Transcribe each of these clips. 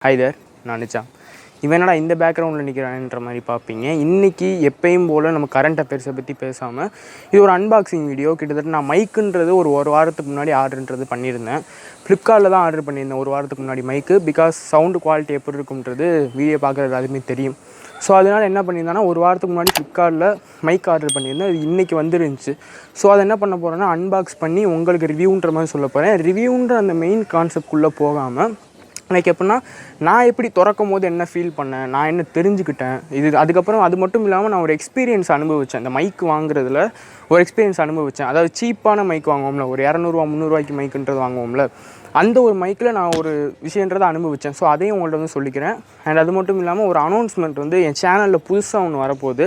Hi there, நான் நிஜாம். இவன் என்னடா இந்த பேக்ரவுண்டில் நிற்கிறான்ற மாதிரி பார்ப்பீங்க. இன்றைக்கி எப்பயும் போல் நம்ம கரண்ட் அஃபேர்ஸை பற்றி பேசாமல் இது ஒரு அன்பாக்சிங் வீடியோ. கிட்டத்தட்ட நான் மைக்குன்றது ஒரு வாரத்துக்கு முன்னாடி ஆர்டர்ன்றது பண்ணியிருந்தேன். ஃப்ளிப்கார்ட்டில் தான் ஆர்டர் பண்ணியிருந்தேன் ஒரு வாரத்துக்கு முன்னாடி மைக்கு. பிகாஸ் சவுண்டு குவாலிட்டி எப்படி இருக்குன்றது வீடியோ பார்க்குறது எல்லாருமே தெரியும். ஸோ அதனால் என்ன பண்ணியிருந்தேன்னா ஒரு வாரத்துக்கு முன்னாடி ஃப்ளிப்கார்ட்டில் மைக் ஆர்டர் பண்ணியிருந்தேன். அது இன்றைக்கி வந்துருந்துச்சு. ஸோ அதை என்ன பண்ண போகிறேன்னா அன்பாக்ஸ் பண்ணி உங்களுக்கு ரிவ்யூன்ற மாதிரி சொல்ல போகிறேன். ரிவ்யூன்ற அந்த மெயின் கான்செப்ட்குள்ளே போகாமல் லைக் எப்படின்னா நான் எப்படி திறக்கும் போது என்ன ஃபீல் பண்ணேன், நான் என்ன தெரிஞ்சுக்கிட்டேன், இது அதுக்கப்புறம் அது மட்டும் இல்லாமல் நான் ஒரு எக்ஸ்பீரியன்ஸ் அனுபவித்தேன். இந்த மைக் வாங்குறதுல ஒரு எக்ஸ்பீரியன்ஸ் அனுபவித்தேன். அதாவது சீப்பான மைக் வாங்குவோம்ல, ஒரு 200 300 மைக்குன்றது வாங்குவோம்ல, அந்த ஒரு மைக்கில் நான் ஒரு விஷயன்றதை அனுபவித்தேன். ஸோ அதையும் உங்கள்கிட்ட வந்து சொல்லிக்கிறேன். அண்ட் அது மட்டும் இல்லாமல் ஒரு அனௌன்ஸ்மெண்ட் வந்து என் சேனலில் புதுசாக ஒன்று வரப்போகுது.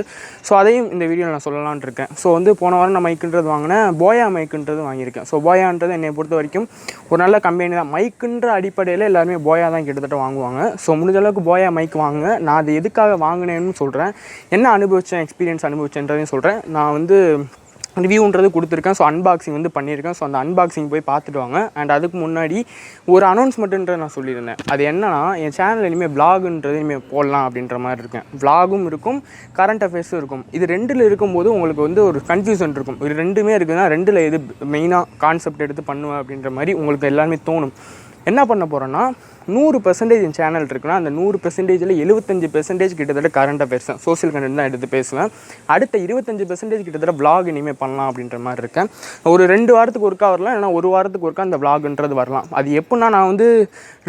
ஸோ அதையும் இந்த வீடியோவில் நான் சொல்லலான்னு இருக்கேன். ஸோ வந்து போன வாரம் நான் மைக்குன்றது வாங்கினேன், போயா மைக்குன்றது வாங்கியிருக்கேன். ஸோ போயான்றது என்னை பொறுத்த வரைக்கும் ஒரு நல்ல கம்பெனி தான். மைக்குன்ற அடிப்படையில் எல்லாருமே போயா தான் கிட்டத்தட்ட வாங்குவாங்க. ஸோ முடிஞ்ச அளவுக்கு போயா மைக் வாங்க. நான் அது எதுக்காக வாங்கினேன்னு சொல்கிறேன், என்ன அனுபவித்தேன், எக்ஸ்பீரியன்ஸ் அனுபவிச்சேன்றதையும் சொல்கிறேன். நான் வந்து ரிவ்யூன்றது கொடுத்துருக்கேன். ஸோ அன்பாக்சிங் வந்து பண்ணியிருக்கேன். ஸோ அந்த அன்பாக்சிங் போய் பார்த்துட்டு வாங்க. அண்ட் அதுக்கு முன்னாடி ஒரு அனௌன்ஸ்மெண்ட்டுன்ற நான் சொல்லியிருந்தேன். அது என்னன்னா, என் சேனல் இனிமேல் விளாகுன்றது இனிமேல் போடலாம் அப்படின்ற மாதிரி இருக்கேன். விளாகும் இருக்கும், கரண்ட் அஃபேர்ஸும் இருக்கும். இது ரெண்டில் இருக்கும்போது உங்களுக்கு வந்து ஒரு கன்ஃபியூஷன் இருக்கும். இது ரெண்டுமே இருக்குதுன்னா ரெண்டில் எது மெயினாக கான்செப்ட் எடுத்து பண்ணுவேன் அப்படின்ற மாதிரி உங்களுக்கு எல்லாமே தோணும். என்ன பண்ண போகிறேன்னா 100% என் சேனல் இருக்குன்னா அந்த 100%ல் 75% கிட்டத்தட்ட கரண்ட் அஃபேர்ஸ் தான், சோஷியல் கண்டென்ட் தான் எடுத்து பேசுவேன். அடுத்த 25% கிட்டத்தட்ட விளாக் இனிமேல் பண்ணலாம் அப்படின்ற மாதிரி இருக்கேன். ஒரு 2 வாரத்துக்கு ஒருக்கா வரலாம், இல்லைனா ஒரு வாரத்துக்கு ஒருக்கா அந்த விளாக்ன்றது வரலாம். அது எப்படின்னா நான் வந்து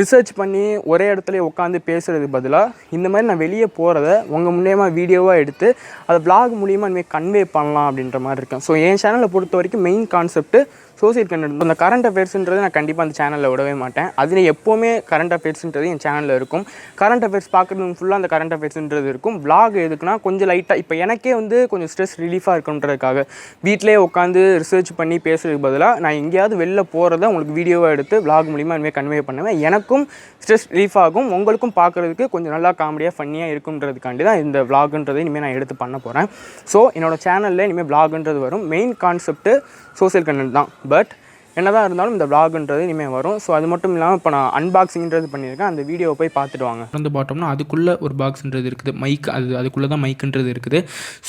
ரிசர்ச் பண்ணி ஒரே இடத்துல உட்காந்து பேசுகிறது பதிலாக இந்த மாதிரி நான் வெளியே போகிறத உங்கள் மூலியமாக வீடியோவாக எடுத்து அதை விளாக் மூலியமாக இனிமேல் கன்வே பண்ணலாம் அப்படின்ற மாதிரி இருக்கேன். ஸோ என் சேனலை பொறுத்த வரைக்கும் மெயின் கான்செப்ட் சோசியல் கண்டென்ட். அந்த கரண்ட் அஃபேர்ஸ்ன்றது நான் கண்டிப்பாக அந்த சேனலில் விடவே மாட்டேன். அதில் எப்போவுமே கரண்ட் அஃபேர்ஸ்ன்றது என் சேனலில் இருக்கும். கரண்ட் அஃபேர்ஸ் பார்க்குறது ஃபுல்லாக அந்த கரண்ட் அஃபேர்ஸ்ன்றது இருக்கும். விளாக் எதுக்குன்னா கொஞ்சம் லைட்டாக இப்போ எனக்கே வந்து கொஞ்சம் ஸ்ட்ரெஸ் ரிலீஃபாக இருக்குன்றதுக்காக வீட்டிலே உட்காந்து ரிசர்ச் பண்ணி பேசுறதுக்கு பதிலாக நான் எங்கேயாவது வெளில போகிறத உங்களுக்கு வீடியோவாக எடுத்து விளாக் மூலிமா இனிமேல் கன்வே பண்ணுவேன். எனக்கும் ஸ்ட்ரெஸ் ரிலீஃப் ஆகும், உங்களுக்கும் பார்க்குறதுக்கு கொஞ்சம் நல்லா காமெடியாக ஃபன்னியாக இருக்குன்றதுக்காண்டி தான் இந்த விளாக்ன்றதை இனிமேல் நான் எடுத்து பண்ண போகிறேன். ஸோ என்னோடய சேனலில் இனிமேல் விளாக்ன்றது வரும். மெயின் கான்செப்ட்டு சோசியல் கண்டென்ட் தான். பட் என்னதான் இருந்தாலும் இந்த விளாக்ன்றது இனிமேல் வரும். ஸோ அது மட்டும் இல்லாமல் இப்போ நான் அன்பாக்சிங்கிறது பண்ணியிருக்கேன். அந்த வீடியோவை போய் பார்த்துட்டு வாங்க. திறந்து பார்த்தோம்னா அதுக்குள்ளே ஒரு பாக்ஸ்ன்றது இருக்குது, மைக். அதுக்குள்ளே தான் மைக்குன்றது இருக்குது.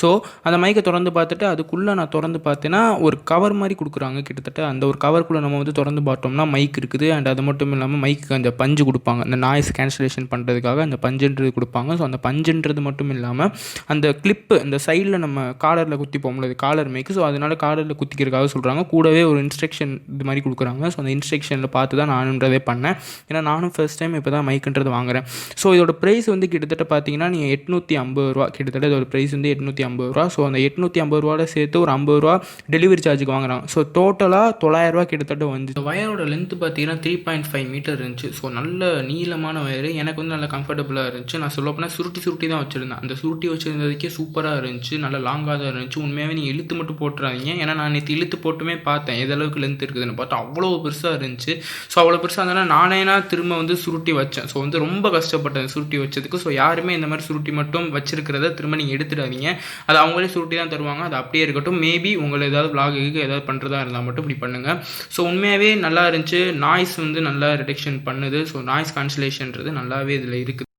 ஸோ அந்த மைக்கை திறந்து பார்த்துட்டு அதுக்குள்ளே நான் திறந்து பார்த்தேன்னா ஒரு கவர் மாதிரி கொடுக்குறாங்க. கிட்டத்தட்ட அந்த ஒரு கவருக்குள்ளே நம்ம வந்து திறந்து பார்த்தோம்னா மைக் இருக்குது. அண்ட் அது மட்டும் இல்லாமல் மைக்கு அந்த பஞ்சு கொடுப்பாங்க, அந்த நாய்ஸ் கேன்சலேஷன் பண்ணுறதுக்காக அந்த பஞ்சுன்றது கொடுப்பாங்க. ஸோ அந்த பஞ்சுன்றது மட்டும் இல்லாமல் அந்த கிளிப்பு இந்த சைடில் நம்ம காலரில் குத்திப்போம்ல, அது காலர் மைக்கு. ஸோ அதனால் காலரில் குத்திக்கிறதுக்காக சொல்கிறாங்க. கூடவே ஒரு இன்ஸ்ட்ரக்ஷன் இது மாதிரி கொடுக்குறாங்க. ஸோ அந்த இன்ஸ்ட்ரக்ஷனில் பார்த்து தான் நானுன்றதே பண்ணேன். ஏன்னா நானும் ஃபர்ஸ்ட் டைம் இப்போ தான் மைக்குன்றது வாங்குறேன். ஸோ இதோட ப்ரைஸ் வந்து கிட்டத்தட்ட பார்த்தீங்கன்னா நீங்கள் 850 ரூபா, கிட்டத்தட்ட இதோட ப்ரைஸ் வந்து 850 ரூபா. ஸோ அந்த 850 ரூபாவில் சேர்த்து ஒரு 50 ரூபா டெலிவரி சார்ஜுக்கு வாங்குறாங்க. ஸோ டோட்டலாக 900 ரூபா கிட்டத்தட்ட வந்து. இந்த வயரோட லென்த்து பார்த்தீங்கன்னா 3.5 மீட்டர் இருந்துச்சு. ஸோ நல்ல நீளமான வயர், எனக்கு வந்து நல்ல கம்ஃபர்டபுளாக இருந்துச்சு. நான் சொல்லப்போனால் சுருட்டி தான் வச்சுருந்தேன். அந்த சுருட்டி வச்சுருந்ததுக்கே சூப்பராக இருந்துச்சு, நல்ல லாங்காக தான் இருந்துச்சு. உண்மையாகவே நீங்கள் இழுத்து மட்டும் போட்டுறாதீங்க. ஏன்னா நான் நேற்று இழுத்து போட்டுமே பார்த்தேன் எதளவுக்கு லென்த் இருக்குதுன்னு பார்த்தா அவ்வளோ பெருசாக இருந்துச்சு. ஸோ அவ்வளோ பெருசாக இருந்தாலும் நானேனா திரும்ப வந்து சுருட்டி வச்சேன். ஸோ வந்து ரொம்ப கஷ்டப்பட்டேன் சுருட்டி வச்சதுக்கு. ஸோ யாருமே இந்த மாதிரி சுருட்டி மட்டும் வச்சிருக்கிறத திரும்ப நீங்கள் எடுத்துடாதீங்க. அது அவங்களே சுருட்டி தான் தருவாங்க, அது அப்படியே இருக்கட்டும். மேபி உங்களை ஏதாவது விளாகுக்கு ஏதாவது பண்ணுறதா இருந்தால் மட்டும் இப்படி பண்ணுங்கள். ஸோ உண்மையாகவே நல்லா இருந்துச்சு. நாய்ஸ் வந்து நல்லா ரிடக்ஷன் பண்ணுது. ஸோ நாய்ஸ் கான்சலேஷன்றது நல்லாவே இதில் இருக்குது.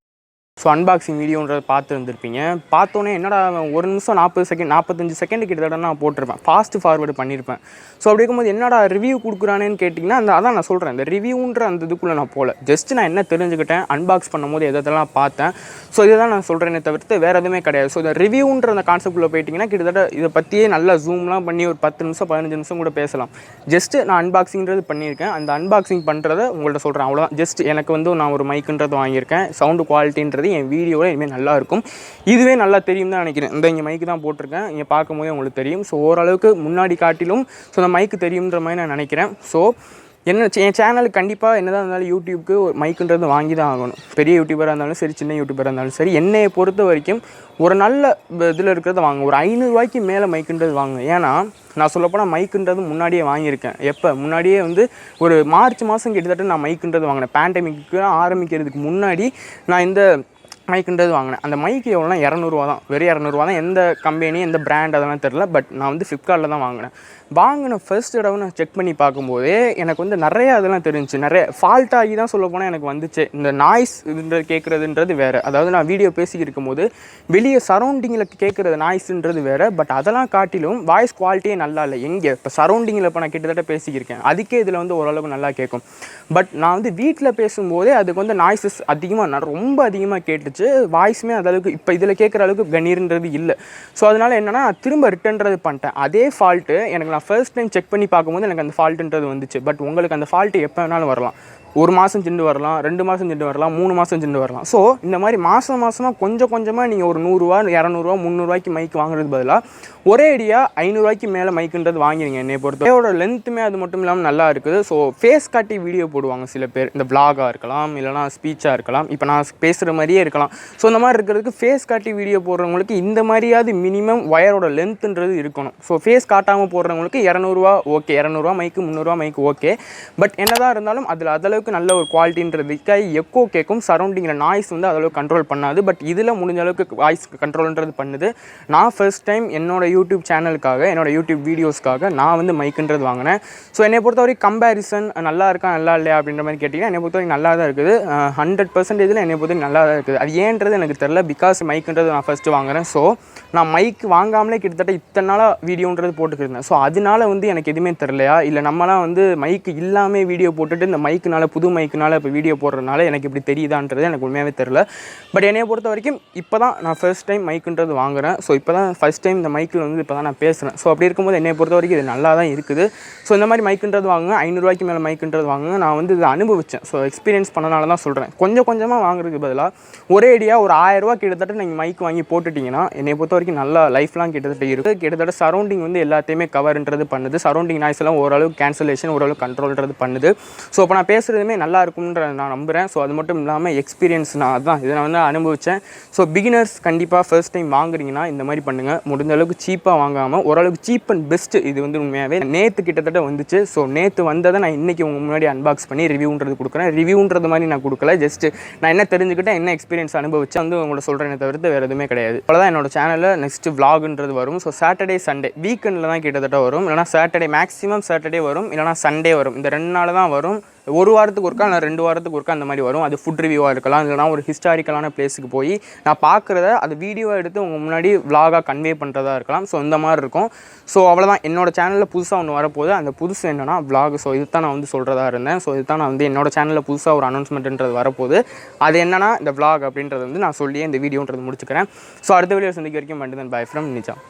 ஸோ அன்பாக்சிங் வீடியோன்றதை பார்த்து வந்துருப்பீங்க. பார்த்தோன்னே என்னடா 1 நிமிஷம் 40 செகண்ட் 45 செகண்ட் கிட்டத்தட்ட நான் போட்டிருப்பேன், ஃபாஸ்ட் ஃபார்வேர்டு பண்ணியிருப்பேன். ஸோ அப்படி இருக்கும்போது என்னடா ரிவ்யூ கொடுக்குறானேன்னு கேட்டிங்கன்னா அதான் நான் சொல்கிறேன். இந்த ரிவ்யூன்ற அந்த இதுக்குள்ளே நான் போகல. ஜஸ்ட் நான் என்ன தெரிஞ்சுக்கிட்டேன், அன்பாக்ஸ் பண்ணும்போது எதெல்லாம் பார்த்தேன், ஸோ இதை தான் நான் சொல்கிறேனே தவிர்த்து வேறு எதுவுமே கிடையாது. ஸோ இந்த ரிவ்யூன்ற அந்த கான்செப்ட்குள்ளே போயிட்டிங்கன்னா கிட்டத்தட்ட இதை பற்றியே நல்லா ஜூம்லாம் பண்ணி ஒரு 10 நிமிஷம் 15 நிமிஷம் கூட பேசலாம். ஜஸ்ட்டு நான் அன்பாக்சிங்கிறது பண்ணியிருக்கேன். அந்த அன்பாக்சிங் பண்ணுறதை உங்கள்கிட்ட சொல்கிறேன், அவ்வளோதான். ஜஸ்ட் எனக்கு வந்து நான் ஒரு மைக்குன்றது வாங்கியிருக்கேன். சவுண்டு குவாலிட்டின்றது என் வீடியோவில் இனிமேல் நல்லாயிருக்கும். இதுவே நல்லா தெரியும் தான் நினைக்கிறேன். இந்த இங்கே மைக்கு தான் போட்டிருக்கேன், இங்கே பார்க்கும்போதே உங்களுக்கு தெரியும். ஸோ ஓரளவுக்கு முன்னாடி காட்டிலும் ஸோ அந்த மைக்கு தெரியுன்ற மாதிரி நான் நினைக்கிறேன். ஸோ என் சேனலுக்கு கண்டிப்பாக என்னதான் இருந்தாலும் யூடியூப்க்கு ஒரு மைக்குன்றது வாங்கி தான் ஆகணும். பெரிய யூடியூபராக இருந்தாலும் சரி, சின்ன யூடியூபராக இருந்தாலும் சரி, என்னையை பொறுத்த வரைக்கும் ஒரு நல்ல இதில் இருக்கிறத வாங்க. ஒரு 500 ரூபாய்க்கு மேலே மைக்குன்றது வாங்க. ஏன்னா நான் சொல்லப்போனால் மைக்குன்றது முன்னாடியே வாங்கியிருக்கேன். எப்போ முன்னாடியே வந்து ஒரு மார்ச் மாதம் கிட்டத்தட்ட நான் மைக்குன்றது வாங்கினேன். பேண்டமிக்கு ஆரம்பிக்கிறதுக்கு முன்னாடி நான் இந்த மைக்குன்றது வாங்கினேன். அந்த மைக்கு எவ்வளோனா 200 ரூபா தான், வெறும் 200 ரூபா தான். எந்த கம்பெனி எந்த பிராண்ட் அதெல்லாம் தெரில. பட் நான் வந்து ஃப்ளிப்கார்ட்டில் தான் வாங்கினேன். வாங்கின ஃபர்ஸ்ட் தடவை நான் செக் பண்ணி பார்க்கும்போதே எனக்கு வந்து நிறைய அதெல்லாம் தெரிஞ்சிச்சு. நிறைய ஃபால்ட் ஆகி தான் சொல்ல போனால் எனக்கு வந்துச்சு. இந்த நாய்ஸ் இதுன்றது கேட்குறதுன்றது வேறு. அதாவது நான் வீடியோ பேசிக்கிட்டு இருக்கும்போது வெளியே சரௌண்டிங்கில் கேட்குறது நாய்ஸுன்றது வேறு. பட் அதெல்லாம் காட்டிலும் வாய்ஸ் குவாலிட்டியே நல்லா இல்லை. எங்கே இப்போ சரௌண்டிங்கில் இப்போ நான் கிட்டத்தட்ட பேசிக்கிருக்கேன், அதுக்கே இதில் வந்து ஓரளவுக்கு நல்லா கேட்கும். பட் நான் வந்து வீட்டில் பேசும்போதே அதுக்கு வந்து நாய்ஸஸ் அதிகமாக ரொம்ப அதிகமாக கேட்டுச்சு. வாய்ஸுமே அந்தளவுக்கு இப்போ இதில் கேட்குற அளவுக்கு கணீர்ன்றது இல்லை. ஸோ அதனால் என்னென்னா திரும்ப ரிட்டர்ன்றது பண்ணிட்டேன். அதே ஃபால்ட்டு எனக்கு நான் ஃபர்ஸ்ட் டைம் செக் பண்ணி பார்க்கும்போது எனக்கு அந்த ஃபால்ட்டுன்றது வந்துச்சு. பட் உங்களுக்கு அந்த ஃபால்ட்டு எப்போ வேணாலும் வரலாம். 1 மாதம் சென்று வரலாம், 2 மாதம் சென்று வரலாம், 3 மாதம் சென்று வரலாம். ஸோ இந்த மாதிரி மாதமாக கொஞ்சம் கொஞ்சமாக நீங்கள் ஒரு 100 200 300 மைக் வாங்குறது பதிலாக ஒரே அடியாக 500 மேலே மைக்குன்றது வாங்கிடுங்க. என்னை பொறுத்தவரையோட லென்த்துமே அது மட்டும் இல்லாமல் நல்லா இருக்குது. ஸோ ஃபேஸ் காட்டி வீடியோ போடுவாங்க சில பேர், இந்த விளாகாக இருக்கலாம், இல்லைனா ஸ்பீச்சாக இருக்கலாம், இப்போ நான் பேசுகிற மாதிரியே இருக்கலாம். ஸோ இந்த மாதிரி இருக்கிறதுக்கு ஃபேஸ் காட்டி வீடியோ போடுறவங்களுக்கு இந்த மாதிரியாவது மினிமம் ஒயரோட லென்த்துன்றது இருக்கணும். ஸோ ஃபேஸ் காட்டாமல் போடுறவங்களுக்கு 200 ஓகே, 200 மைக்கு 300 மைக்கு ஓகே. பட் என்னதான் இருந்தாலும் அதில் அதளவுக்கு நல்ல ஒரு குவாலிட்டின்றதுக்காக எக்கோ கேட்கும், சரௌண்டிங்கில் நாய்ஸ் வந்து அதளவுக்கு கண்ட்ரோல் பண்ணாது. பட் இதில் முடிஞ்ச அளவுக்கு வாய்ஸ் கண்ட்ரோல்ன்றது பண்ணுது. நான் ஃபர்ஸ்ட் டைம் என்னோட யூடியூப் சேனலுக்காக, என்னோட யூடியூப் வீடியோஸ்க்காக நான் வந்து மைக்குன்றது வாங்கினேன். ஸோ என்னை பொறுத்தவரைக்கும் கம்பேரிசன் நல்லா இருக்கா நல்லா இல்லையா அப்படின்ற மாதிரி கேட்டிங்கன்னா என்னை பொறுத்தவரைக்கும் நல்லா தான் இருக்குது. 100% என்னை பொறுத்தவரைக்கும் நல்லா தான் இருக்குது. அது ஏன்றது எனக்கு தெரில. பிகாஸ் மைக்குன்றது நான் ஃபஸ்ட்டு வாங்குறேன். ஸோ நான் மைக் வாங்காமலே கிட்டத்தட்ட இத்தனை நாளாக வீடியோன்றது போட்டுக்கிருந்தேன். ஸோ அதனால வந்து எனக்கு எதுவுமே தெரிலையா, இல்லை நம்மளாம் வந்து மைக்கு இல்லாமல் வீடியோ போட்டுட்டு இந்த மைக்குனால புது மைக்குனால இப்போ வீடியோ போடுறதுனால எனக்கு இப்படி தெரியுதான்றது எனக்கு உண்மையாகவே தெரில. பட் என்னையை பொறுத்த வரைக்கும் இப்போ தான் நான் ஃபர்ஸ்ட் டைம் மைக்குன்றது வாங்குறேன். ஸோ இப்போ தான் ஃபஸ்ட் டைம் இந்த மைக்கில் வந்து இப்போ தான் நான் பேசுகிறேன். ஸோ அப்படி இருக்கும்போது என்னை பொறுத்த வரைக்கும் இது நல்லா தான் இருக்குது. ஸோ இந்த மாதிரி மைக்குன்றது வாங்குங்க, 500 மேலே மைக்குன்றது வாங்குங்க. நான் வந்து இதை அனுபவித்தேன். ஸோ எக்ஸ்பீரியன்ஸ் பண்ணனால தான் சொல்கிறேன். கொஞ்சம் கொஞ்சமாக வாங்குறதுக்கு பதிலாக ஒரே அடியாக ஒரு 1000 கிட்டத்தட்ட நீங்கள் மைக் வாங்கி போட்டுட்டிங்கன்னா என்னை பொறுத்த வரைக்கும் நல்லா லைஃப்லாம் கிட்டத்தட்ட இருக்குது. கிட்டத்தட்ட சரௌண்டிங் வந்து எல்லாத்தையுமே கவர்ன்றது பண்ணுது. சரௌண்டிங் நாய்ஸ் எல்லாம் ஓரளவுக்கு கேன்சலேஷன், ஓரளவுக்கு கண்ட்ரோல்ன்றது பண்ணுது. ஸோ இப்போ நான் பேசுகிறதுமே நல்லா இருக்கும்ன்ற நான் நம்புகிறேன். ஸோ அது மட்டும் இல்லாமல் எக்ஸ்பீரியன்ஸ் நான் அதுதான் இதை நான் வந்து அனுபவித்தேன். ஸோ பிகினர்ஸ் கண்டிப்பாக ஃபர்ஸ்ட் டைம் வாங்குறீங்கன்னா இந்த மாதிரி பண்ணுங்கள். முடிஞ்ச அளவுக்கு சீப்பாக வாங்காமல் ஓரளவுக்கு சீப் அண்ட் பெஸ்ட்டு இது வந்து உண்மையாகவே நேற்று கிட்டத்தட்ட வந்துச்சு. ஸோ நேற்று வந்ததை நான் இன்றைக்கி உங்கள் முன்னாடி அன்பாக்ஸ் பண்ணி ரிவ்யூன்றது கொடுக்குறேன். ரிவ்யூன்றது மாதிரி நான் கொடுக்கல, ஜஸ்ட்டு நான் என்ன தெரிஞ்சுக்கிட்டேன், என்ன எக்ஸ்பீரியன்ஸ் அனுபவிச்சு வந்து உங்களை சொல்கிறேனே தவிர்த்து வேறு எதுவுமே கிடையாது. அவ்வளோதான் என்னோட சேனலில் நெக்ஸ்ட் vlogன்றது வரும். ஸோ சாட்டர்டே சண்டே வீக்கெண்டில் தான் கிட்டத்தட்ட வரும். இல்லைனா சாட்டர்டே மேக்ஸிமம் சாட்டர்டே வரும், இல்லைனா சண்டே வரும். இந்த 2 நாள் தான் வரும். ஒரு வாரத்துக்கு ஒருக்கா இல்லை 2 வாரத்துக்கு ஒருக்கா அந்த மாதிரி வரும். அது ஃபுட் ரிவ்யூவாக இருக்கலாம், இல்லைனா ஒரு ஹிஸ்டாரிக்கலான பிளேஸுக்கு போய் நான் பார்க்குறத அது வீடியோவாக எடுத்து உங்கள் முன்னாடி vlog-ஆக கன்வே பண்ணுறதா இருக்கலாம். ஸோ இந்த மாதிரி இருக்கும். ஸோ அவ்வளோதான் என்னோட சேனலில் புதுசாக ஒன்று வரப்போகுது. அந்த புதுசு என்னென்னா vlog. ஸோ இது தான் நான் வந்து சொல்கிறதா இருந்தேன். ஸோ இது தான் நான் வந்து என்னோட சேனலில் புதுசாக ஒரு அனௌன்ஸ்மெண்ட்ன்றது வரப்போகுது. அது என்னென்னா இந்த vlog அப்படின்றது வந்து நான் சொல்லியே இந்த வீடியோன்றது முடிச்சுக்கிறேன். ஸோ அடுத்த வீடியோ சந்திக்க வரைக்கும் மட்டும் தான். By from Nizam.